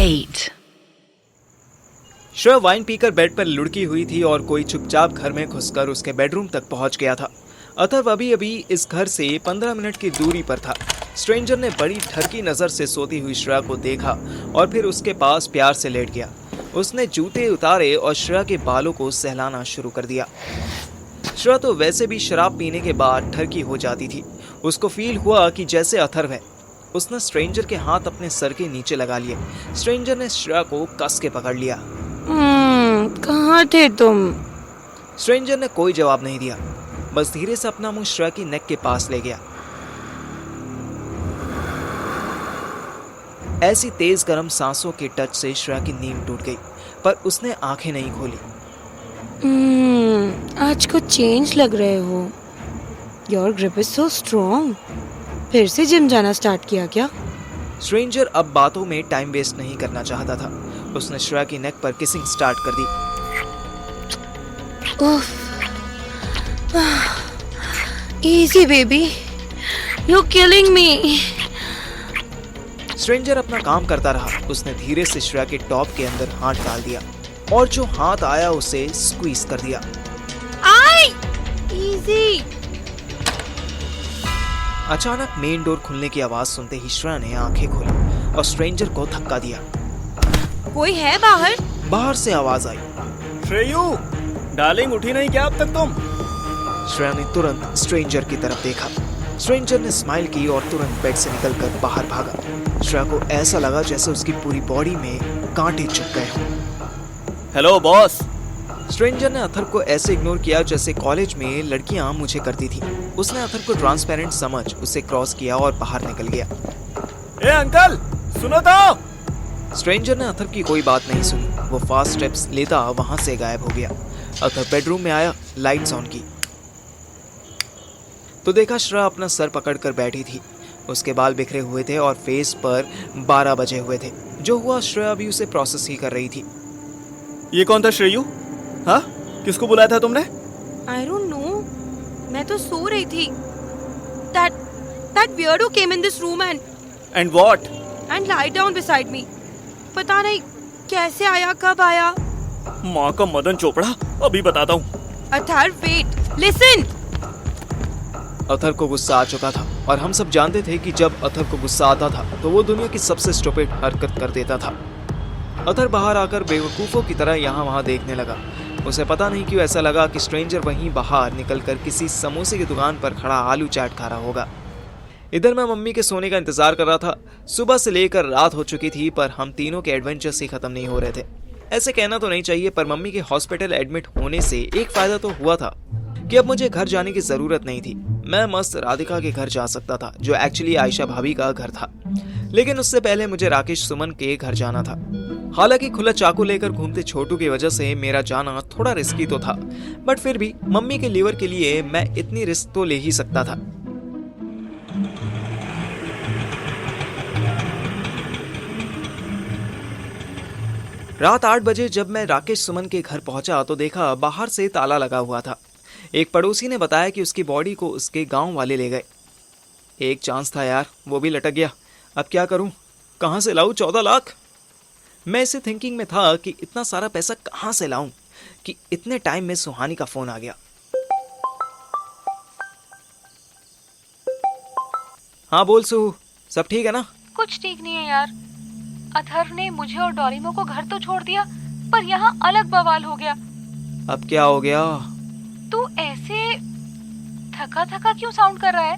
8. Shreya wine पीकर bed पर लुढ़की हुई थी और कोई चुपचाप घर में घुसकर उसके बेडरूम तक पहुंच गया था। अथर्व अभी अभी इस घर से 15 मिनट की दूरी पर था। स्ट्रेंजर ने बड़ी ठरकी नजर से सोती हुई श्रेया को देखा और फिर उसके पास प्यार से लेट गया। उसने जूते उतारे और श्रेया के बालों को सहलाना शुरू कर दिया। श्रेया तो वैसे भी शराब पीने के बाद ठरकी हो जाती थी। उसको फील हुआ कि जैसे अथर्व है। उसने स्ट्रेंजर के हाथ अपने सर के नीचे लगा लिए। स्ट्रेंजर ने श्रेया को कस के पकड़ लिया। कहाँ थे तुम? स्ट्रेंजर ने कोई जवाब नहीं दिया, बस धीरे से अपना मुंह श्रेया की नेक के पास ले गया। ऐसी तेज गर्म सांसों के टच से श्रेया की नींद टूट गई, पर उसने आंखें नहीं खोली। आज कुछ चेंज लग रहे हो। Your grip is so strong. फिर से जिम जाना स्टार्ट किया क्या? स्ट्रेंजर अब बातों में टाइम वेस्ट नहीं करना चाहता था। उसने श्रेया की नेक पर किसिंग स्टार्ट कर दी। Easy baby, you killing me. Stranger अपना काम करता रहा। उसने धीरे से श्रेया के टॉप के अंदर हाथ डाल दिया और जो हाथ आया उसे स्क्वीज कर दिया। आई इजी। अचानक मेन डोर खुलने की आवाज सुनते ही श्रेया ने आंखें खोली और स्ट्रेंजर को धक्का दिया। कोई है बाहर? बाहर से आवाज आई। श्रेयू, डार्लिंग उठी नहीं क्या अब तक तुम? श्रेया ने तुरंत स्ट्रेंजर की तरफ देखा। स्ट्रेंजर ने स्माइल की और तुरंत बेड से निकलकर बाहर भागा। श्रेया को ऐसा लगा जैसे उसकी पूरी बॉडी में कांटे चुभ गए हों। Hello boss. स्ट्रेंजर ने अथर्व को ऐसे इग्नोर किया जैसे कॉलेज में लड़कियां मुझे करती थी। उसने अथर्व को ट्रांसपेरेंट समझ उसे क्रॉस किया और बाहर निकल गया। ए अंकल, सुनो तो। स्ट्रेंजर ने अथर्व की कोई बात नहीं सुनी। वो फास्ट स्टेप्स लेता वहां से गायब हो गया। अथर्व बेडरूम में आया, लाइट्स ऑन की तो देखा श्रेया अपना सर पकड़कर बैठी थी। उसके बाल बिखरे हुए थे और फेस पर 12 बजे हुए थे। जो हुआ श्रेया अभी उसे प्रोसेस ही कर रही थी। ये कौन था श्रेयू? हाँ, किसको बुलाया था तुमने? आई डोंट नो, मैं तो सो रही थी। That weirdo came in this room And what? and lie down beside me. पता नहीं कैसे आया, कब आया। माँ का मदन चोपड़ा, अभी बताता हूँ। Atharva, wait, listen. अथर्व को गुस्सा आ चुका था और हम सब जानते थे कि जब अथर्व को गुस्सा आता था तो वो दुनिया की सबसे स्टूपिड हरकत कर देता था। अथर्व बाहर आकर बेवकूफों की तरह यहाँ वहाँ देखने लगा। उसे पता नहीं क्यों ऐसा लगा कि स्ट्रेंजर वहीं बाहर निकलकर किसी समोसे की दुकान पर खड़ा आलू चाट खा रहा होगा। इधर मैं मम्मी के सोने का इंतजार कर रहा था। सुबह से लेकर रात हो चुकी थी, पर हम तीनों के एडवेंचर्स ही खत्म नहीं हो रहे थे। ऐसे कहना तो नहीं चाहिए, पर मम्मी के हॉस्पिटल एडमिट होने से एक फायदा तो हुआ था कि अब मुझे घर जाने की जरूरत नहीं थी। मैं मस्त राधिका के घर जा सकता था, जो एक्चुअली आयशा भाभी का घर था। लेकिन उससे पहले मुझे राकेश सुमन के घर जाना था। हालांकि खुला चाकू लेकर घूमते छोटू की वजह से मेरा जाना थोड़ा रिस्की तो था, बट फिर भी मम्मी के लीवर के लिए मैं इतनी रिस्क तो ले ही सकता था। रात 8 बजे जब मैं राकेश सुमन के घर पहुंचा तो देखा बाहर से ताला लगा हुआ था। एक पड़ोसी ने बताया कि उसकी बॉडी को उसके गांव वाले ले गए। एक चांस था यार, वो भी लटक गया। अब क्या करूं? कहां से लाऊं 14 लाख? मैं इसे थिंकिंग में था कि इतना सारा पैसा कहां से लाऊं कि इतने टाइम में सुहानी का फोन आ गया। हाँ बोल सुहू, सब ठीक है ना? कुछ ठीक नहीं है यार। अथर्व ने मुझे और डोरेमो को घर तो छोड़ दिया, पर यहाँ अलग बवाल हो गया। अब क्या हो गया? तू ऐसे थका थका क्यों साउंड कर रहा है?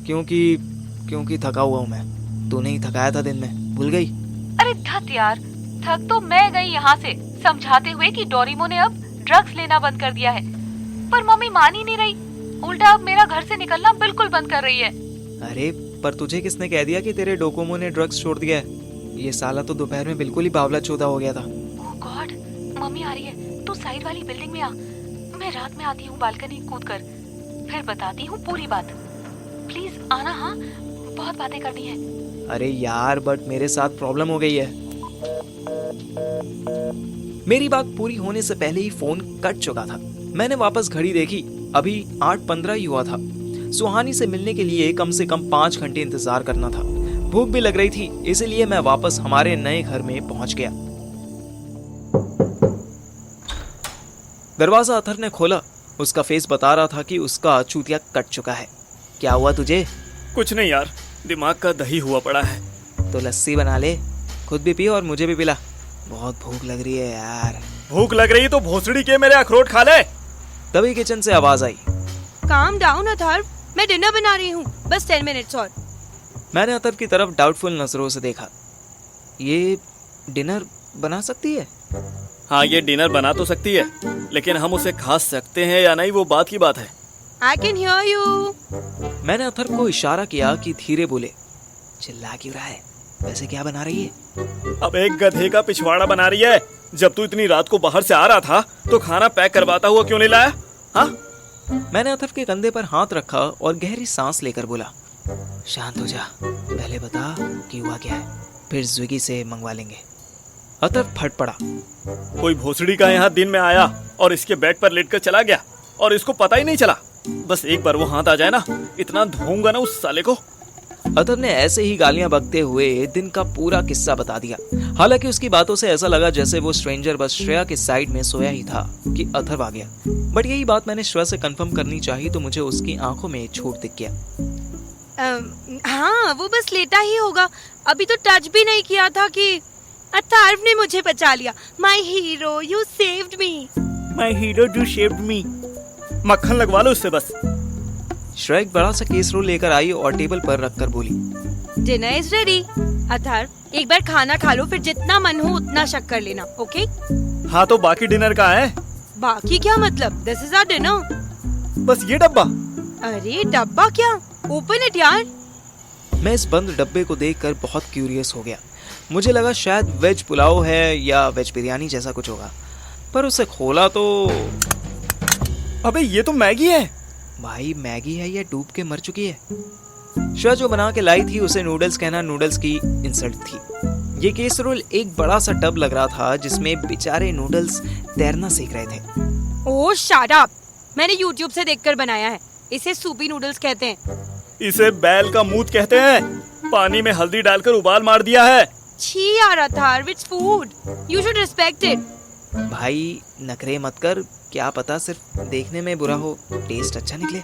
क्योंकि थका हुआ हूँ मैं। तूने ही थकाया था दिन में, भूल गई? अरे धत यार, थक तो मैं गई यहाँ से समझाते हुए कि डोरेमो ने अब ड्रग्स लेना बंद कर दिया है, पर मम्मी मान ही नहीं रही। उल्टा अब मेरा घर से निकलना बिल्कुल बंद कर रही है। अरे पर तुझे किसने कह दिया कि तेरे डोकोमो ने ड्रग्स छोड़ दिया है? ये साला तो दोपहर में बिल्कुल ही बावला चौधा हो गया था। ओह गॉड, मम्मी आ रही है। तू साइड वाली बिल्डिंग में आ, मैं रात में आती हूँ बालकनी कूद कर, फिर बताती हूँ पूरी बात। प्लीज आना, हाँ बहुत बातें करनी है। अरे यार बट मेरे साथ प्रॉब्लम हो गई है। मेरी बात पूरी होने से पहले ही फोन कट चुका था। मैंने वापस घड़ी देखी, अभी 8:15 ही हुआ था। सुहानी से मिलने के लिए कम से कम 5 घंटे इंतजार करना था। भूख भी लग रही थी, इसीलिए मैं वापस हमारे नए घर में पहुंच गया। दरवाजा अथर ने खोला। उसका फेस बता रहा था कि उसका चूतिया कट चुका है। क्या हुआ तुझे? कुछ नहीं यार, दिमाग का दही हुआ पड़ा है। तो लस्सी बना ले, खुद भी पी और मुझे भी पिला। बहुत भूख लग रही है यार। भूख लग रही तो भोसड़ी के मेरे अखरोट खा ले। तभी किचन से आवाज आई। काम डाउन अथर्व, मैं डिनर बना रही हूँ, बस 10 मिनट्स और। मैंने अथर्व की तरफ डाउटफुल नजरों से देखा। ये डिनर बना सकती है? हाँ, ये डिनर बना तो सकती है, लेकिन हम उसे खा सकते हैं या नहीं वो बात की बात है। I can hear you. मैंने अथर्व को इशारा किया कि धीरे बोले। चिल्ला क्यों रहा है? वैसे क्या बना रही है? अब एक गधे का पिछवाड़ा बना रही है। जब तू इतनी रात को बाहर से आ रहा था तो खाना पैक करवाता हुआ क्यों नहीं लाया? हाँ? मैंने अथर्व के कंधे पर हाथ रखा और गहरी सांस लेकर बोला, शांत हो जा, पहले बता कि हुआ क्या है, फिर स्विगी से मंगवा लेंगे। अथर्व फट पड़ा। कोई भोसड़ी का यहाँ दिन में आया और इसके बेड पर लेटकर चला गया और इसको पता ही नहीं चला। बस एक बार वो हाथ आ जाए ना, इतना धोऊंगा ना उस साले को। अथर्व ने ऐसे ही गालियां बकते हुए दिन का पूरा किस्सा बता दिया। हालांकि उसकी बातों से ऐसा लगा जैसे वो स्ट्रेंजर बस श्रेया के साइड में सोया ही था कि अथर्व आ गया। बट यही बात मैंने श्रेया से कंफर्म करनी चाहिए तो मुझे उसकी आंखों में छूट दिख गया। हाँ, वो बस लेटा ही होगा, अभी तो टच भी नहीं किया था कि अथर्व ने मुझे बचा लिया। My hero, you saved me. My hero, you saved me. मक्खन लगवा लो उससे बस। श्रेया एक बड़ा सा केस रोल लेकर आई और टेबल पर रखकर बोली, डिनर इज रेडी। अथर्व, एक बार खाना खा लो, फिर जितना मन हो उतना शक कर लेना, ओके? हाँ, तो बाकी डिनर का है? बाकी क्या मतलब? This is our dinner. बस ये डब्बा? अरे डब्बा क्या, ओपन इट यार। मैं इस बंद डब्बे को देखकर बहुत क्यूरियस हो गया। मुझे लगा शायद वेज पुलाव है या वेज बिरयानी जैसा कुछ होगा, पर उसे खोला तो अबे ये तो मैगी है। भाई मैगी है या डूब के मर चुकी है? श्रेया जो बना के लाई थी उसे नूडल्स कहना नूडल्स की इंसल्ट थी। ये केसरोल एक बड़ा सा टब लग रहा था जिसमें बेचारे नूडल्स तैरना सीख रहे थे। ओह शट अप, मैंने YouTube से देखकर बनाया है, इसे सूपी नूडल्स कहते हैं। इसे बैल का मूत कहते हैं। पानी में हल्दी डालकर उबाल मार दिया है। छी यार Atharva, its food, you should respect it. भाई नखरे मत कर, क्या पता सिर्फ देखने में बुरा हो, टेस्ट अच्छा निकले।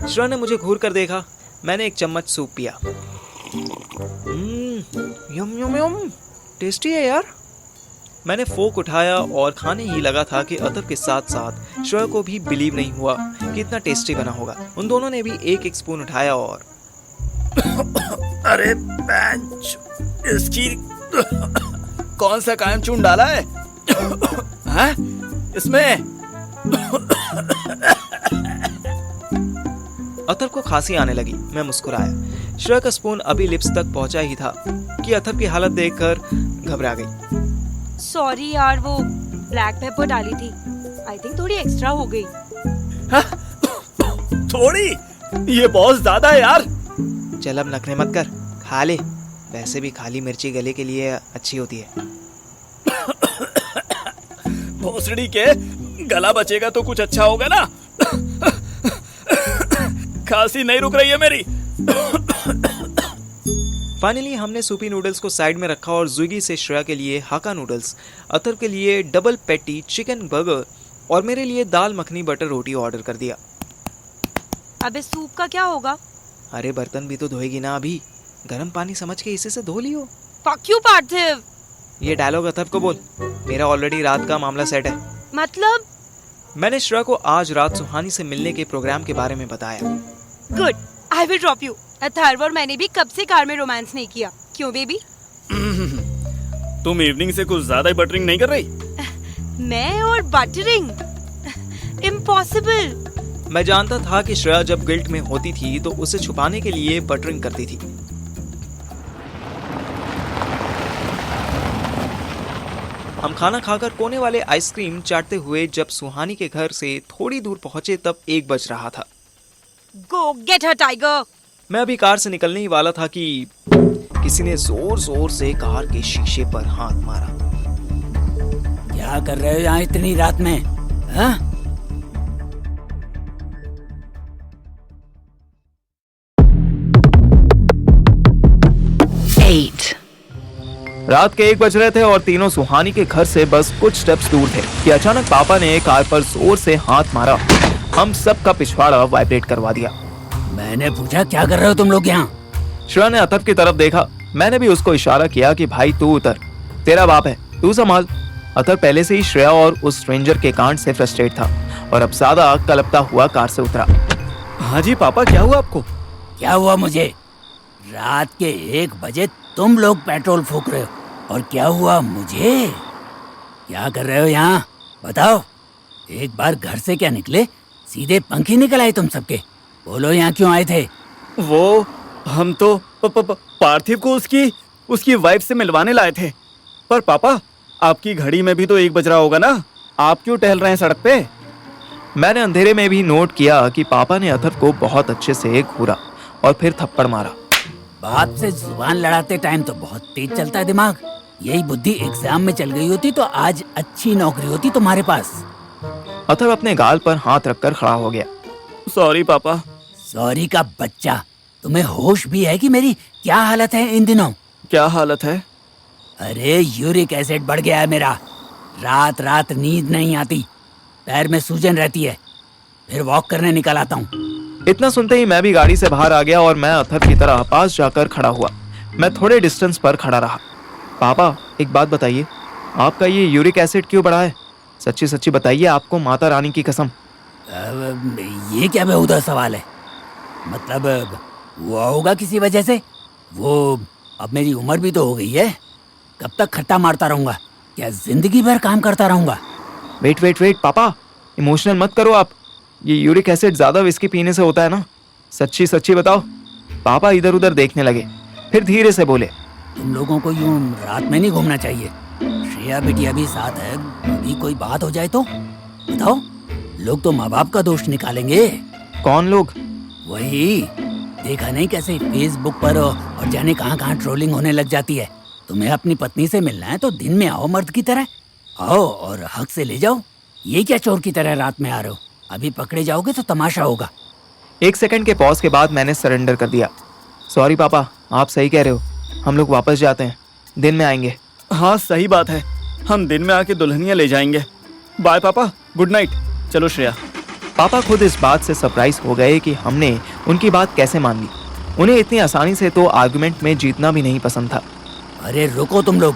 श्रेया ने मुझे घूर कर देखा। मैंने एक चम्मच सूप पिया। यम यम यम, टेस्टी है यार। मैंने फोक उठाया और खाने ही लगा था कि अथर्व के साथ साथ श्रेया को भी बिलीव नहीं हुआ कि इतना टेस्टी बना होगा। उन दोनों ने भी एक एक स्पून उठाया और अरे बेंच, इसकी कौन सा कायम चून डाला है? हाँ? इसमें अथर्व को खांसी आने लगी। मैं मुस्कुराया। श्रेया का स्पून अभी लिप्स तक पहुंचा ही था कि अथर्व की हालत देखकर घबरा गई। सॉरी यार, वो ब्लैक पेपर डाली थी, आई थिंक थोड़ी एक्स्ट्रा हो गई। हाँ? थोड़ी? ये बहुत ज्यादा है यार। चल अब नखरे मत कर, खा ले, वैसे भी खाली मिर्ची गले के लिए अच्छी होती है। भोसड़ी के गला बचेगा तो कुछ अच्छा होगा ना। खांसी नहीं रुक रही है मेरी। फाइनली हमने सूपी नूडल्स को साइड में रखा और स्विगी से श्रेया के लिए हाका नूडल्स, अथर्व के लिए डबल पैटी चिकन बर्गर और मेरे लिए दाल मखनी बटर रोटी ऑर्डर कर दिया। अबे सूप का क्या होगा? अरे बर्तन भी तो धोएगी ना अभी, गर्म पानी समझ के इसी से धो लियो। फक यू पार्थिव। ये डायलॉग अथर्व को बोल, मेरा ऑलरेडी रात का मामला सेट है। मतलब? मैंने श्रेया को आज रात सुहानी से मिलने के प्रोग्राम के बारे में बताया। Good, I will drop you. Atharva और मैंने भी कब से कार में रोमांस नहीं किया, क्यों बेबी? तुम इवनिंग से कुछ ज्यादा ही बटरिंग नहीं कर रही? मैं और बटरिंग? इम्पॉसिबल। मैं जानता था कि श्रेया जब गिल्ट में होती थी तो उसे छुपाने के लिए बटरिंग करती थी। हम खाना खाकर कोने वाले आइसक्रीम चाटते हुए जब सुहानी के घर से थोड़ी दूर पहुंचे तब 1 बज रहा था। गो गेट हर टाइगर। मैं अभी कार से निकलने ही वाला था कि किसी ने जोर जोर से कार के शीशे पर हाथ मारा। क्या कर रहे हो यहाँ इतनी रात में? हाँ? रात के 1 बज रहे थे और तीनों सुहानी के घर से बस कुछ स्टेप्स दूर थे कि अचानक पापा ने कार पर जोर से हाथ मारा। हम सब का पिछवाड़ा वाइब्रेट करवा दिया। मैंने पूछा क्या कर रहे हो तुम लोग यहाँ? श्रेया ने अथर्व की तरफ देखा। मैंने भी उसको इशारा किया कि भाई तू उतर, तेरा बाप है, तू संभाल। अथर्व पहले से ही श्रेया और उस स्ट्रेंजर के कांड से फ्रस्ट्रेट था और अब ज्यादा कलपता हुआ कार से उतरा। हाँ जी पापा, क्या हुआ आपको? क्या हुआ मुझे? रात के 1 बजे तुम लोग पेट्रोल फूक रहे हो और क्या हुआ मुझे? क्या कर रहे हो यहाँ बताओ? एक बार घर से क्या निकले सीधे पंख ही निकल आए तुम सबके। बोलो यहाँ क्यों आए थे? वो हम तो पार्थिव को उसकी वाइफ से मिलवाने लाए थे। पर पापा, आपकी घड़ी में भी तो 1 बज रहा होगा ना, आप क्यों टहल रहे हैं सड़क पे? मैंने अंधेरे में भी नोट किया कि पापा ने अथर्व को बहुत अच्छे से घूरा और फिर थप्पड़ मारा। बाप से जुबान लड़ाते टाइम तो बहुत तेज चलता है दिमाग। यही बुद्धि एग्जाम में चल गई होती तो आज अच्छी नौकरी होती तुम्हारे पास। अथर्व अपने गाल पर हाथ रखकर खड़ा हो गया। सॉरी पापा। सॉरी का बच्चा, तुम्हें होश भी है कि मेरी क्या हालत है इन दिनों? क्या हालत है? अरे यूरिक एसिड बढ़ गया है मेरा। रात रात नींद नहीं आती, पैर में सूजन रहती है, फिर वॉक करने निकल आता हूँ। इतना सुनते ही मैं भी गाड़ी से बाहर आ गया और मैं अथर्व की तरह पास जाकर खड़ा हुआ। मैं थोड़े डिस्टेंस पर खड़ा रहा। पापा एक बात बताइए, आपका ये यूरिक एसिड क्यों बढ़ा है? सच्ची सच्ची बताइए, आपको माता रानी की कसम। ये क्या बेहुदा सवाल है? मतलब हुआ होगा किसी वजह से। वो अब मेरी उम्र भी तो हो गई है, कब तक खट्टा मारता रहूंगा? क्या जिंदगी भर काम करता रहूंगा? वेट पापा, इमोशनल मत करो आप। ये यूरिक एसिड ज्यादा विस्की पीने से होता है ना? सच्ची सच्ची बताओ। पापा इधर उधर देखने लगे, फिर धीरे से बोले, तुम लोगों को यूं रात में नहीं घूमना चाहिए। श्रेया बिटिया भी साथ है, अभी कोई बात हो जाए तो बताओ, लोग तो माँ बाप का दोष निकालेंगे। कौन लोग? वही देखा नहीं कैसे फेसबुक पर और जाने कहाँ ट्रोलिंग होने लग जाती है। तुम्हें अपनी पत्नी से मिलना है तो दिन में आओ, मर्द की तरह आओ और हक से ले जाओ। ये क्या चोर की तरह रात में आ रहे हो? अभी पकड़े जाओगे तो तमाशा होगा। 1 सेकंड के पॉज के बाद मैंने सरेंडर कर दिया। सॉरी पापा, आप सही कह रहे हो, हम लोग वापस जाते हैं, दिन में आएंगे। हाँ सही बात है, हम दिन में आके दुल्हनिया ले जाएंगे। बाय पापा, गुड नाइट। चलो श्रेया। पापा खुद इस बात से सरप्राइज हो गए कि हमने उनकी बात कैसे मान ली। उन्हें इतनी आसानी से तो आर्गुमेंट में जीतना भी नहीं पसंद था। अरे रुको तुम लोग,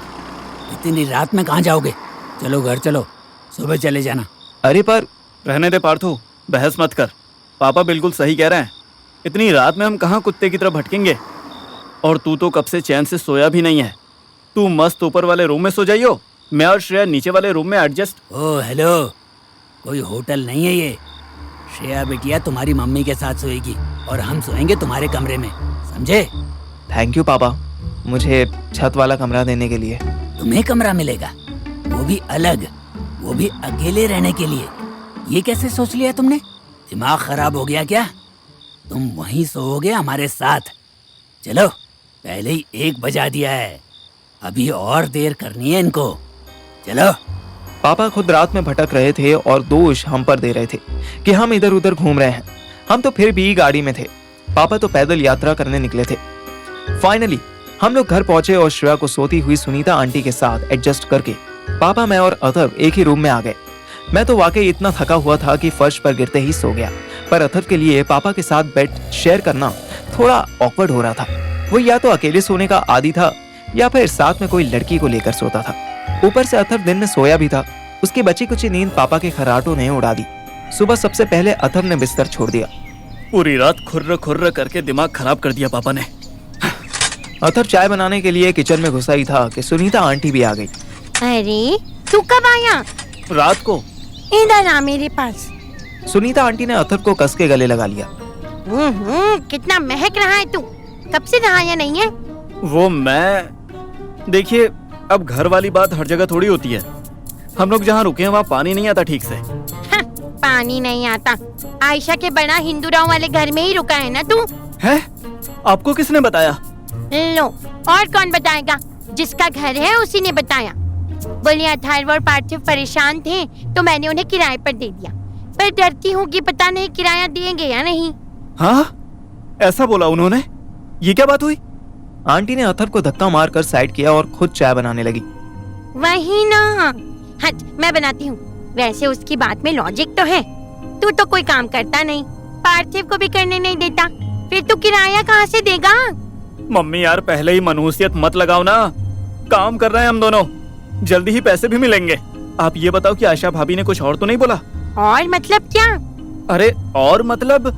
इतनी रात में कहाँ जाओगे? चलो घर चलो, सुबह चले जाना। अरे पर रहने दे पार्थो, बहस मत कर। पापा बिल्कुल सही कह रहे हैं, इतनी रात में हम कहाँ कुत्ते की तरह भटकेंगे। और तू तो कब से चैन से सोया भी नहीं है। तू मस्त ऊपर वाले रूम में सो जाइयो, मैं और श्रेया नीचे वाले रूम में एडजस्ट। ओह हेलो, कोई होटल नहीं है ये। श्रेया बिटिया तुम्हारी मम्मी के साथ सोएगी और हम सोएंगे तुम्हारे कमरे में, समझे? थैंक यू पापा, मुझे छत वाला कमरा देने के लिए। तुम्हें कमरा मिलेगा, वो भी अलग, वो भी अकेले रहने के लिए। ये कैसे सोच लिया तुमने? दिमाग खराब हो गया क्या? तुम वहीं सोओगे हमारे साथ। चलो, पहले ही 1 बजा दिया है, अभी और देर करनी है इनको। चलो। पापा खुद रात में भटक रहे थे और दोष हम पर दे रहे थे कि हम इधर उधर घूम रहे हैं। हम तो फिर भी गाड़ी में थे, पापा तो पैदल यात्रा करने निकले थे। फाइनली हम लोग घर पहुंचे और श्रेया को सोती हुई सुनीता आंटी के साथ एडजस्ट करके पापा, मैं और अथर्व एक ही रूम में आ गए। मैं तो वाकई इतना थका हुआ था कि फर्श पर गिरते ही सो गया, पर अथर्व के लिए पापा के साथ बेड शेयर करना थोड़ा ऑकवर्ड हो रहा था। वो या तो अकेले सोने का आदी था या फिर साथ में कोई लड़की को लेकर सोता था। ऊपर से अथर्व दिन में सोया भी था, उसकी बची कुची नींद पापा के खर्राटों ने उड़ा दी। सुबह सबसे पहले अथर्व ने बिस्तर छोड़ दिया। पूरी रात खुर्र खुर्र करके दिमाग खराब कर दिया पापा ने। अथर्व चाय बनाने के लिए किचन में घुसा ही था कि सुनीता आंटी भी आ गई। अरे तू कब आया? रात को। इधर आ मेरे पास। सुनीता आंटी ने अथर्व को कस के गले लगा लिया। कितना महक रहा है तू, कब से नहाया नहीं है? वो मैं, देखिए अब घर वाली बात हर जगह थोड़ी होती है। हम लोग जहाँ रुके हैं वहाँ पानी नहीं आता ठीक से। हाँ, पानी नहीं आता? आयशा के बड़ा हिंदू राव वाले घर में ही रुका है ना तू? है? आपको किसने बताया? लो, और कौन बताएगा? जिसका घर है उसी ने बताया। बोले अथर्व और पार्थिव परेशान थे तो मैंने उन्हें किराए पर दे दिया, पर डरती हूँ कि पता नहीं किराया देंगे या नहीं। हाँ, ऐसा बोला उन्होंने? ये क्या बात हुई? आंटी ने अथर्व को धक्का मारकर साइड किया और खुद चाय बनाने लगी। वही ना, हट मैं बनाती हूँ। वैसे उसकी बात में लॉजिक तो है, तू तो कोई काम करता नहीं, पार्थिव को भी करने नहीं देता, फिर तू किराया कहाँ से देगा? मम्मी यार पहले ही मनहूसियत मत लगाओ ना, काम कर रहे हैं हम दोनों, जल्दी ही पैसे भी मिलेंगे। आप ये बताओ कि आशा भाभी ने कुछ और तो नहीं बोला? और मतलब क्या? अरे और मतलब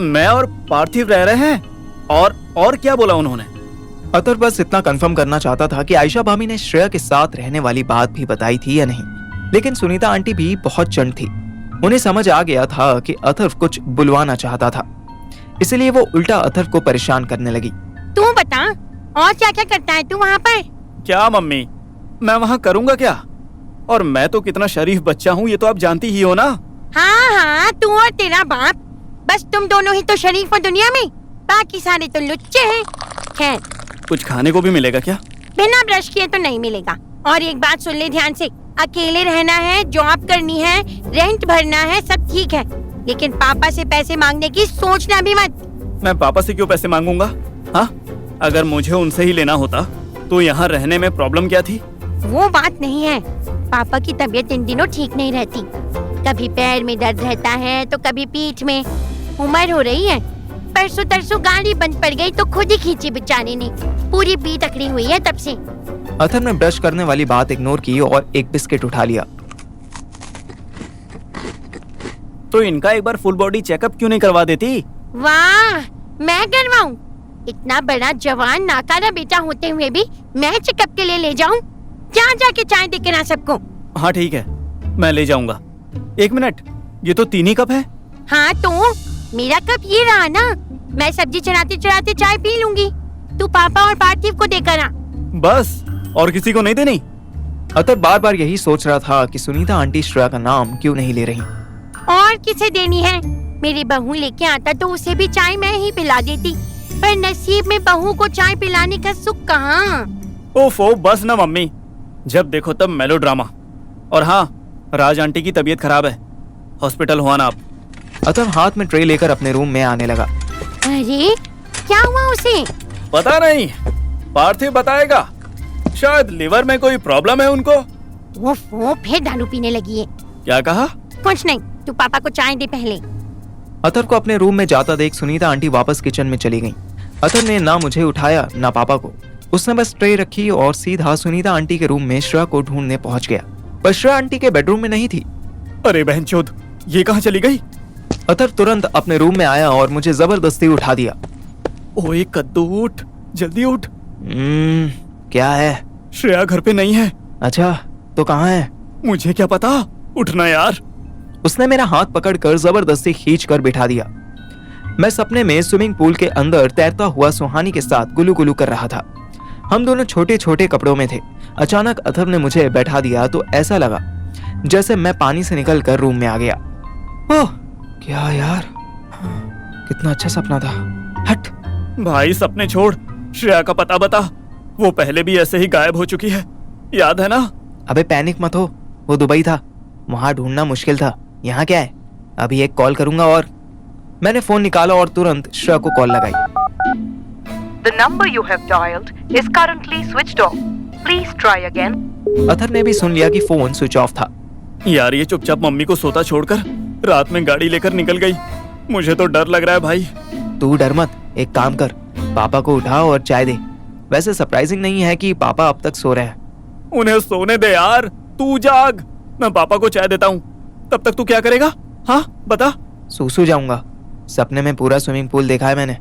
मैं और पार्थिव रह रहे हैं, और क्या बोला उन्होंने? अथर्व बस इतना कंफर्म करना चाहता था कि आयशा भाभी ने श्रेया के साथ रहने वाली बात भी बताई थी या नहीं, लेकिन सुनीता आंटी भी बहुत चंड थी। उन्हें समझ आ गया था कि अथर्व कुछ बुलवाना चाहता था, इसलिए वो उल्टा अथर्व को परेशान करने लगी। तू बता और क्या क्या करता है तू वहाँ पर? क्या मम्मी, मैं वहाँ करूँगा क्या? और मैं तो कितना शरीफ बच्चा हूँ, ये तो आप जानती ही हो ना। हाँ, तू और तेरा बाप, बस तुम दोनों ही तो शरीफ हो दुनिया में, बाकी सारे तो लुच्चे हैं। खैर, कुछ खाने को भी मिलेगा क्या? बिना ब्रश किए तो नहीं मिलेगा। और एक बात सुन ले ध्यान से, अकेले रहना है, जॉब करनी है, रेंट भरना है, सब ठीक है, लेकिन पापा से पैसे मांगने की सोचना भी मत। मैं पापा से क्यों पैसे मांगूंगा? हाँ, अगर मुझे उनसे ही लेना होता तो यहाँ रहने में प्रॉब्लम क्या थी? वो बात नहीं है, पापा की तबीयत इन दिनों ठीक नहीं रहती, कभी पैर में दर्द रहता है तो कभी पीठ में। उम्र हो रही है, परसों तरसों गाड़ी बंद पड़ गई तो खुद ही खींची बेचारे ने, पूरी पीठ अकड़ी हुई है तब से। अथर्व ने ब्रश करने वाली बात इग्नोर की और एक बिस्किट उठा लिया। तो इनका एक बार फुल बॉडी चेकअप क्यों नहीं करवा देती? वाह, मैं करवाऊं? इतना बड़ा जवान नाकारा बेटा होते हुए भी मैं चेकअप के लिए ले जाऊं? जहाँ जाके चाय दे के ना सबको। हाँ ठीक है, मैं ले जाऊंगा। एक मिनट, ये तो 3 ही कप है। हाँ तो मेरा कप ये रहा ना, मैं सब्जी चढ़ाते चढ़ाते चाय पी लूंगी, तू पापा और पार्थिव को देकर आ। बस, और किसी को नहीं देनी? अथर्व बार बार यही सोच रहा था कि सुनीता आंटी श्रेया का नाम क्यों नहीं ले रही। और किसे देनी है? मेरी बहू लेके आता तो उसे भी चाय मैं ही पिला देती, पर नसीब में बहू को चाय पिलाने का सुख कहाँ। ओफो, बस ना मम्मी, जब देखो तब मेलोड्रामा। और हाँ, राज आंटी की तबीयत खराब है, हॉस्पिटल हुआ ना आप। अथर्व हाथ में ट्रे लेकर अपने रूम में आने लगा। अरे क्या हुआ उसे? पता नहीं, पार्थिव बताएगा, शायद लिवर में कोई प्रॉब्लम है उनको। वो फिर दारू पीने लगी है। क्या कहा? कुछ नहीं, तू पापा को चाय दे पहले। अथर्व को अपने रूम में जाता देख सुनीता आंटी वापस किचन में चली गईं। अथर्व ने ना मुझे उठाया ना पापा को, उसने बस ट्रे रखी और सीधा सुनीता आंटी के रूम में श्रेया को ढूंढने पहुंच गया, पर श्रेया आंटी के बेडरूम में नहीं थी। अरे बहनचोद, ये कहाँ चली गई? अथर्व तुरंत अपने रूम में आया और मुझे जबरदस्ती उठा दिया। ओए कद्दू, उठ, जल्दी उठ। क्या है? श्रेया घर पे नहीं है। अच्छा, तो कहाँ है? मुझे क्या पता, उठना यार। उसने मेरा हाथ पकड़कर जबरदस्ती खींचकर बिठा दिया। मैं सपने में स्विमिंग पूल के अंदर तैरता हुआ सुहानी के साथ गुलू गुलू कर रहा था। हम दोनों छोटे छोटे कपड़ों में थे। अचानक अथर्व ने मुझे बैठा दिया तो ऐसा लगा जैसे मैं पानी से निकलकर रूम में आ गया। ओह क्या यार, कितना अच्छा सपना था। हट भाई, सपने छोड़, श्रेया का पता बता, वो पहले भी ऐसे ही गायब हो चुकी है, याद है ना? अबे पैनिक मत हो, वो दुबई था, वहां ढूंढना मुश्किल था, यहाँ क्या है? अभी एक कॉल करूंगा। और मैंने फोन निकाला और तुरंत श्रेया को कॉल लगाई। The number you have dialed is currently switched off. Please try again. Atharva ने भी सुन लिया कि फोन स्विच ऑफ था। यार ये चुपचाप मम्मी को सोता छोड़कर रात में गाड़ी लेकर निकल गई, मुझे तो डर लग रहा है भाई। तू डर मत, एक काम कर, पापा को उठा और चाय दे। वैसे सरप्राइजिंग नहीं है कि पापा अब तक सो रहे हैं। उन्हें सोने दे यार, तू जाग, मैं पापा को चाय देता हूँ। तब तक तू क्या करेगा? हाँ बता। सूसू जाऊंगा, सपने में पूरा स्विमिंग पूल देखा है मैंने,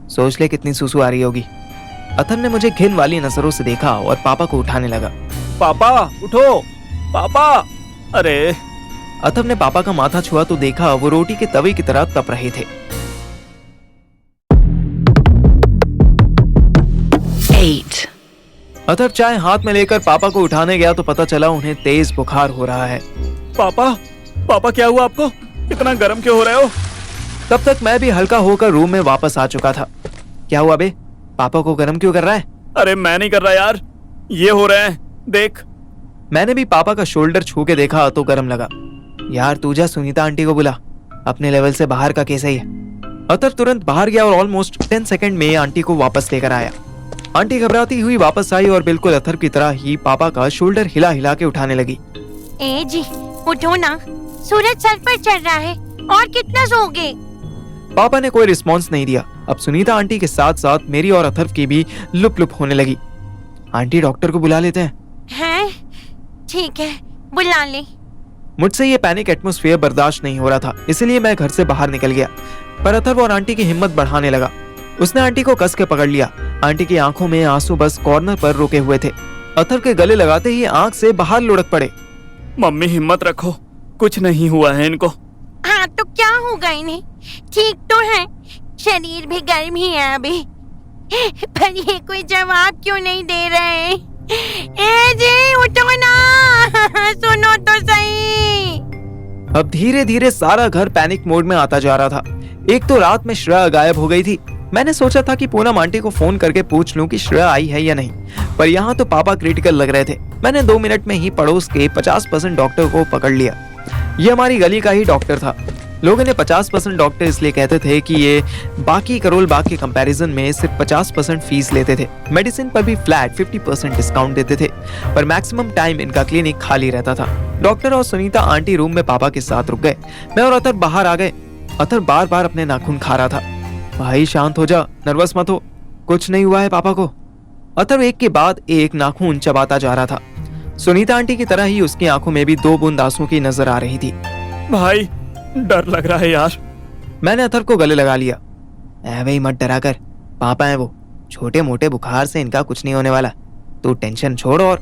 सोच ले कितनी सूसू आ रही होगी। अथर्व ने मुझे घिन वाली नजरों से देखा और पापा को उठाने लगा। पापा उठो, पापा। अरे अथर्व ने पापा का माथा छुआ तो देखा वो रोटी के तवे की तरह तप रहे थे। 8. अथर्व चाय हाथ में लेकर पापा को उठाने गया तो पता चला उन्हें तेज बुखार हो रहा है। पापा, पापा क्या हुआ आपको? इतना गर्म क्यों हो रहे हो? तब तक मैं भी हल्का होकर रूम में वापस आ चुका था। क्या हुआ बे, पापा को गर्म क्यों कर रहा है? अरे मैं नहीं कर रहा यार, ये हो रहे हैं, देख। मैंने भी पापा का शोल्डर छू के देखा तो गर्म लगा। यार तू जा सुनीता आंटी को बुला, अपने लेवल से बाहर का केस है ये। अथर्व तुरंत बाहर गया और ऑलमोस्ट 10 सेकंड में आंटी को वापस लेकर आया। आंटी घबराती हुई वापस आई और बिल्कुल अथर की तरह ही पापा का शोल्डर हिला हिला के उठाने लगी। ए जी उठो ना, सूरज सर पर चढ़ रहा है, और कितना सोओगे? पापा ने कोई रिस्पॉन्स नहीं दिया। अब सुनीता आंटी के साथ साथ मेरी और अथर्व की भी लुप लुप होने लगी। आंटी डॉक्टर को बुला लेते हैं। हैं? ठीक है, बुला ले। मुझसे ये पैनिक एटमॉस्फेयर बर्दाश्त नहीं हो रहा था, इसलिए मैं घर से बाहर निकल गया। पर अथर्व और आंटी की हिम्मत बढ़ाने लगा। उसने आंटी को कस के पकड़ लिया। आंटी की आंखों में आंसू बस कॉर्नर पर रुके हुए थे। अथर्व के गले लगाते ही आंख से बाहर लुढ़क पड़े। मम्मी हिम्मत रखो, कुछ नहीं हुआ है इनको। हाँ तो क्या होगा इन्हें? ठीक तो है, शरीर भी गर्म ही है अभी, पर ये कोई जवाब क्यों नहीं दे रहे? ए जी उठो ना, सुनो तो सही। अब धीरे धीरे सारा घर पैनिक मोड में आता जा रहा था। एक तो रात में श्रेया गायब हो गई थी। मैंने सोचा था कि पूनम आंटी को फोन करके पूछ लूं कि श्रेया आई है या नहीं, पर यहाँ तो पापा क्रिटिकल लग रहे थे। मैंने 2 मिनट में ही पड़ोस के 50% डॉक्टर को पकड़ लिया। ये हमारी गली का ही डॉक्टर था। लोगों ने 50% डॉक्टर इसलिए कहते थे कि ये बाकी करोल बाग के कंपैरिजन में सिर्फ 50% फीस लेते थे। मेडिसिन पर भी फ्लैट 50% डिस्काउंट देते थे, पर मैक्सिमम टाइम इनका क्लिनिक खाली रहता था। डॉक्टर और सुनीता आंटी रूम में पापा के साथ रुक गए। मैं और अतर बाहर आ गए। अतर बार बार अपने नाखून खा रहा था। भाई शांत हो जा, नर्वस मत हो, कुछ नहीं हुआ है पापा को। अतर एक के बाद एक नाखून चबाता जा रहा था। सुनीता आंटी की तरह ही उसकी आंखों में भी 2 बूंद आंसू की नजर आ रही थी। भाई डर लग रहा है यार। मैंने अथर को गले लगा लिया। ऐवे ही मत डरा कर, पापा है वो, छोटे मोटे बुखार से इनका कुछ नहीं होने वाला, तू टेंशन छोड़। और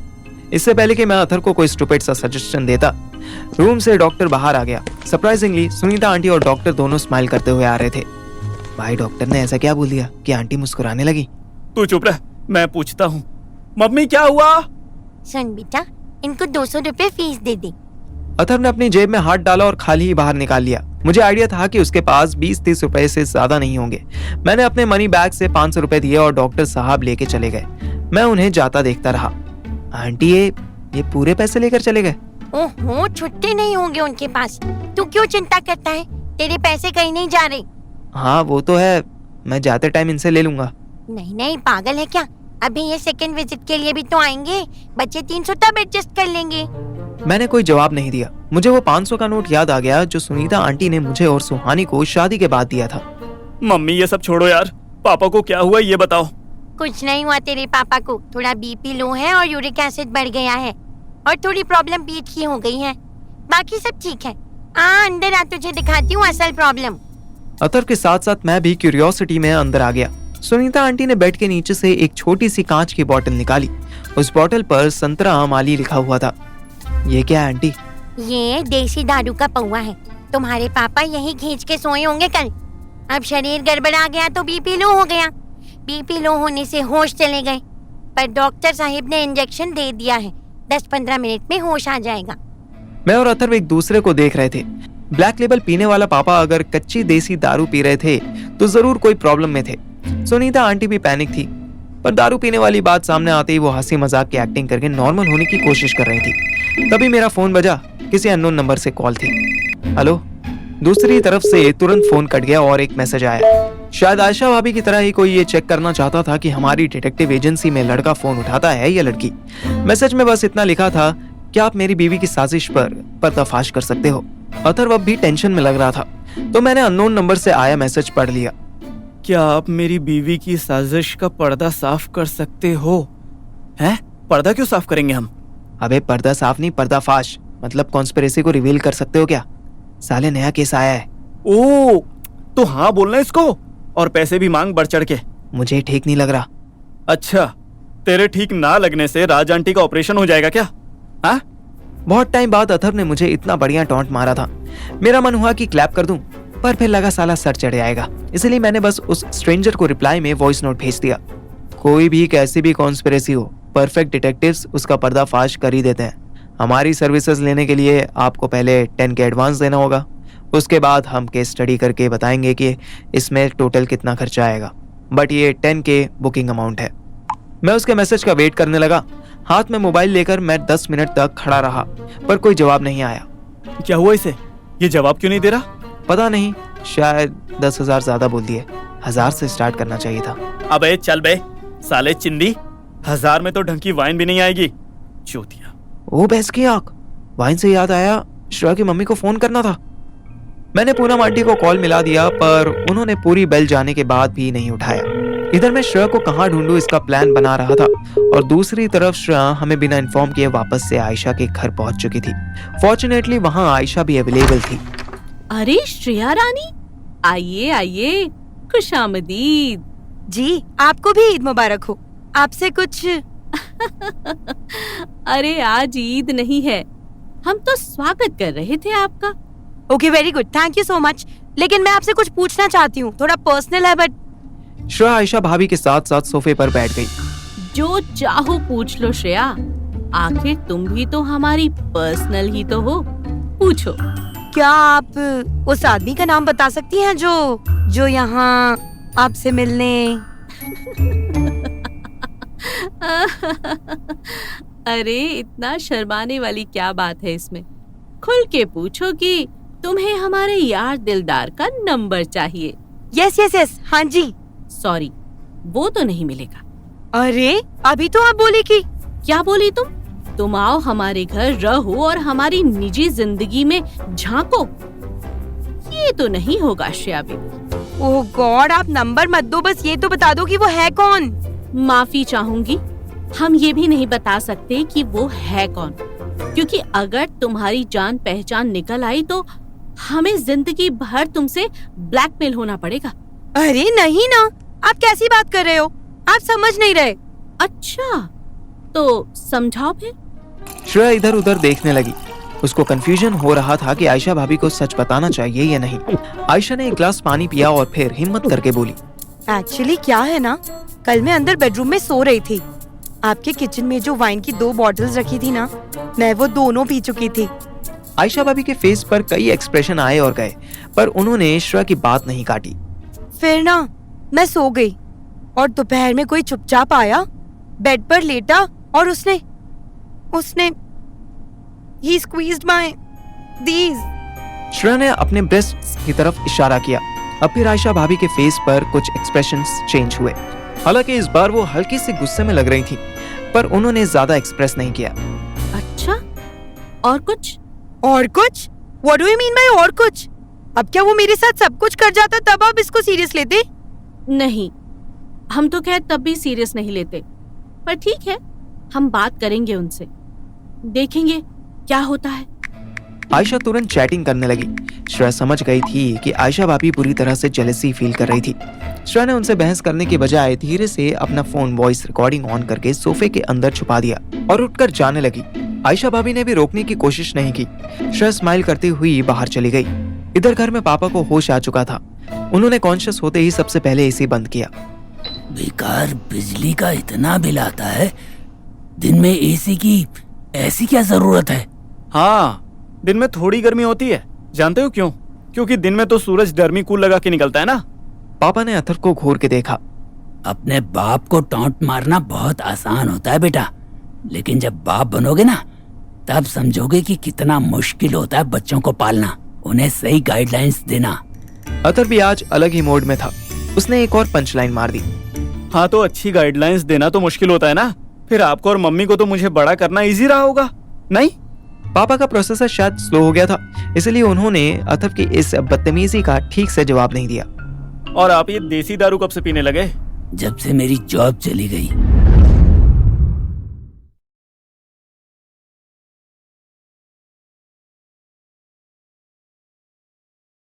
इससे पहले कि मैं अथर को कोई स्टूपिड सा सजेशन देता, रूम से डॉक्टर बाहर आ गया। सरप्राइजिंगली सुनीता आंटी और डॉक्टर दोनों स्माइल करते हुए आ रहे थे। भाई डॉक्टर ने ऐसा क्या बोल दिया कि आंटी मुस्कुराने लगी? तू चुप रह, मैं पूछता हूँ। मम्मी क्या हुआ? सुन बेटा, इनको 200 रुपए फीस दे दे। अथर ने अपनी जेब में हाथ डाला और खाली ही बाहर निकाल लिया। मुझे आइडिया था कि उसके पास 20-30 रुपए से ज्यादा नहीं होंगे। मैंने अपने मनी बैग से 500 रुपए दिए और डॉक्टर साहब लेके चले गए। मैं उन्हें जाता देखता रहा। आंटी ये पूरे पैसे लेकर चले गए? ओहो, छुट्टे नहीं होंगे उनके पास। तू क्यों चिंता करता है? तेरे पैसे कहीं नहीं जा रहे। हाँ वो तो है, मैं जाते टाइम इनसे ले लूंगा। नहीं नहीं, पागल है क्या? अभी ये सेकंड विजिट के लिए भी तो आएंगे। बच्चे 300 तब एडजस्ट कर लेंगे। मैंने कोई जवाब नहीं दिया। मुझे वो 500 का नोट याद आ गया जो सुनीता आंटी ने मुझे और सुहानी को शादी के बाद दिया था। मम्मी ये सब छोड़ो यार, पापा को क्या हुआ ये बताओ। कुछ नहीं हुआ तेरे पापा को, थोड़ा बीपी लो है और यूरिक एसिड बढ़ गया है और थोड़ी प्रॉब्लम पीठ की हो गई है। बाकी सब ठीक है। अंदर आ, तुझे दिखाती हूँ असल प्रॉब्लम। अतर के साथ साथ मैं भी क्यूरियोसिटी में अंदर आ गया। सुनीता आंटी ने बेड के नीचे से एक छोटी सी कांच की बोतल निकाली। उस बोतल पर संतरा आमाली लिखा हुआ था। ये क्या है आंटी? ये देसी दारू का पौवा है। तुम्हारे पापा यही खींच के सोए होंगे कल। अब शरीर गड़बड़ा गया तो बीपी लो हो गया। बीपी लो होने से होश चले गए, पर डॉक्टर साहिब ने इंजेक्शन दे दिया है। 10-15 मिनट में होश आ जाएगा। मैं और अथर्व एक दूसरे को देख रहे थे। ब्लैक लेबल पीने वाला पापा अगर कच्ची देसी दारू पी रहे थे तो जरूर कोई प्रॉब्लम में थे। सुनीता आंटी भी पैनिक थी, पर दारू पीने वाली बात सामने आते ही वो हंसी मजाक की एक्टिंग करके नॉर्मल होने की कोशिश कर रही थी। तभी मेरा फोन बजा। किसी अननोन नंबर से कॉल थी। हेलो। दूसरी तरफ से तुरंत फोन कट गया और एक मैसेज आया। शायद आयशा भाभी की तरह ही कोई ये चेक करना चाहता था कि हमारी डिटेक्टिव एजेंसी में लड़का फोन उठाता है या लड़की। मैसेज में बस इतना लिखा था कि आप मेरी बीवी की साजिश पर पर्दाफाश कर सकते हो। अथर्व अब भी टेंशन में लग रहा था, तो मैंने अननोन नंबर से आया मैसेज पढ़ लिया। क्या आप मेरी बीवी की साजिश का पर्दा साफ कर सकते हो? हैं? पर्दा क्यों साफ करेंगे हम? अबे पर्दा साफ नहीं, पर्दाफाश। मतलब कॉन्स्पिरेसी को रिवील कर सकते हो क्या? साले नया केस आया है। ओ, तो हाँ बोलना इसको, और पैसे भी मांग बढ़ चढ़ के। मुझे ठीक नहीं लग रहा। अच्छा, तेरे ठीक ना लगने से राज आंटी का ऑपरेशन हो जाएगा क्या? हाँ? बहुत टाइम बाद अथर्व ने मुझे इतना बढ़िया टॉन्ट मारा था। मेरा मन हुआ कि क्लैप कर दूं, पर फिर लगा साला सर चढ़ जाएगा। इसलिए मैंने बस उस स्ट्रेंजर को रिप्लाई में वॉइस नोट भेज दिया। कोई भी कैसी भी कॉन्स्पिरेसी हो, परफेक्ट डिटेक्टिव्स उसका पर्दाफाश कर ही देते हैं। हमारी सर्विसेज लेने के लिए आपको पहले 10K एडवांस देना होगा। उसके बाद हम केस स्टडी करके बताएंगे कि इसमें टोटल कितना खर्चा आएगा, बट ये 10K बुकिंग अमाउंट है। मैं उसके मैसेज का वेट करने लगा। हाथ में मोबाइल लेकर मैं 10 मिनट तक खड़ा रहा, पर कोई जवाब नहीं आया। क्या हुआ इसे? ये जवाब क्यों नहीं दे रहा? पता नहीं, शायद 10,000 ज्यादा बोल दिए। 1000 से स्टार्ट करना चाहिए था। अबे चल बे, साले चिंदी, 1000 में तो ढंग की वाइन भी नहीं आएगी। चूतिया। ओ भैंस की आंख, वाइन से याद आया, श्रेया की मम्मी को फोन करना था। मैंने पूनम आंटी को कॉल मिला दिया, पर उन्होंने पूरी बेल जाने के बाद भी नहीं उठाया। इधर मैं श्रेया को कहाँ ढूंढूं इसका प्लान बना रहा था, और दूसरी तरफ श्रेया हमें बिना इन्फॉर्म किए वापस से आयशा के घर पहुंच चुकी थी। फॉर्चुनेटली वहां आयशा भी अवेलेबल थी। अरे श्रेया रानी, आइए आइए, खुशामदीद। जी, आपको भी ईद मुबारक हो। आपसे कुछ अरे आज ईद नहीं है, हम तो स्वागत कर रहे थे आपका। Okay, very good, thank you so much. लेकिन मैं आपसे कुछ पूछना चाहती हूँ, थोड़ा पर्सनल है बट। श्रेया आयशा भाभी के साथ साथ सोफे पर बैठ गई। जो चाहो पूछ लो श्रेया, आखिर तुम भी तो हमारी पर्सनल ही तो हो, पूछो। क्या आप उस आदमी का नाम बता सकती हैं जो यहाँ आपसे मिलने? अरे इतना शर्माने वाली क्या बात है इसमें? खुल के पूछो कि तुम्हें हमारे यार दिलदार का नंबर चाहिए। यस यस यस, हाँ जी। सॉरी, वो तो नहीं मिलेगा। अरे अभी तो आप बोली कि। क्या बोली तुम आओ हमारे घर, रहो और हमारी निजी जिंदगी में झांको। ये तो नहीं होगा श्रेया बेबी। ओह गॉड, आप नंबर मत दो, बस ये तो बता दो कि वो है कौन। माफी चाहूंगी, हम ये भी नहीं बता सकते कि वो है कौन, क्योंकि अगर तुम्हारी जान पहचान निकल आई तो हमें जिंदगी भर तुमसे ब्लैकमेल होना पड़ेगा। अरे नहीं ना, आप कैसी बात कर रहे हो? आप समझ नहीं रहे। अच्छा, तो समझाओ फिर। श्रेया इधर उधर देखने लगी। उसको कंफ्यूजन हो रहा था कि आयशा भाभी को सच बताना चाहिए या नहीं। आयशा ने एक ग्लास पानी पिया और फिर हिम्मत करके बोली, एक्चुअली क्या है ना, कल मैं अंदर बेडरूम में सो रही थी। आपके किचन में जो वाइन की 2 बॉटल्स रखी थी ना, मैं वो दोनों पी चुकी थी। आयशा भाभी के फेस पर कई एक्सप्रेशन आए और गए, पर उन्होंने श्रेया की बात नहीं काटी। फिर ना मैं सो गई और दोपहर में कोई चुपचाप आया, बेड पर लेटा और उसने he squeezed my these। Shreya ने अपने ब्रेस्ट की तरफ इशारा किया। अब फिर आयशा भाभी के फेस पर कुछ एक्सप्रेशंस चेंज हुए। हालांकि इस बार वो हल्की से गुस्से में लग रही थी, पर उन्होंने ज्यादा एक्सप्रेस नहीं किया। अच्छा, और कुछ? और कुछ? What do you mean by और कुछ? अब क्या वो मेरे साथ सब कुछ कर जाता तब आप इसको सीरियस लेते? नहीं, हम तो खैर तब भी सीरियस नहीं लेते, पर ठीक है, हम बात करेंगे उनसे, देखेंगे क्या होता है। आयशा तुरंत चैटिंग करने लगी। श्रेया समझ गई थी कि आयशा भाभी पूरी तरह से जेलसी फील कर रही थी। श्रेया ने उनसे बहस करने के बजाय धीरे से अपना फोन वॉइस रिकॉर्डिंग ऑन करके सोफे के अंदर छुपा दिया और उठकर जाने लगी। आयशा भाभी ने भी रोकने की कोशिश नहीं की। श्रेया स्माइल करती हुई बाहर चली गई। इधर घर में पापा को होश आ चुका था। उन्होंने कॉन्शियस होते ही सबसे पहले एसी बंद किया। बेकार बिजली का इतना बिल आता है, दिन में एसी की ऐसी क्या जरूरत है? हाँ, दिन में थोड़ी गर्मी होती है। जानते हो क्यों? क्योंकि दिन में तो सूरज डर्मीकूल लगा के निकलता है ना। पापा ने अथर को घूर के देखा। अपने बाप को टॉन्ट मारना बहुत आसान होता है बेटा, लेकिन जब बाप बनोगे ना, तब समझोगे कि कितना मुश्किल होता है बच्चों को पालना, उन्हें सही गाइडलाइंस देना। अतर भी आज अलग ही मोड में था। उसने एक और पंचलाइन मार दी। हाँ, तो अच्छी गाइडलाइंस देना तो मुश्किल होता है ना, फिर आपको और मम्मी को तो मुझे बड़ा करना इजी रहा होगा, नहीं? पापा का प्रोसेसर शायद स्लो हो गया था, इसलिए उन्होंने अथर की इस बदतमीजी का ठीक से जवाब नहीं दिया। और आप ये देसी दारू कब से पीने लगे? जब से मेरी जॉब चली गई।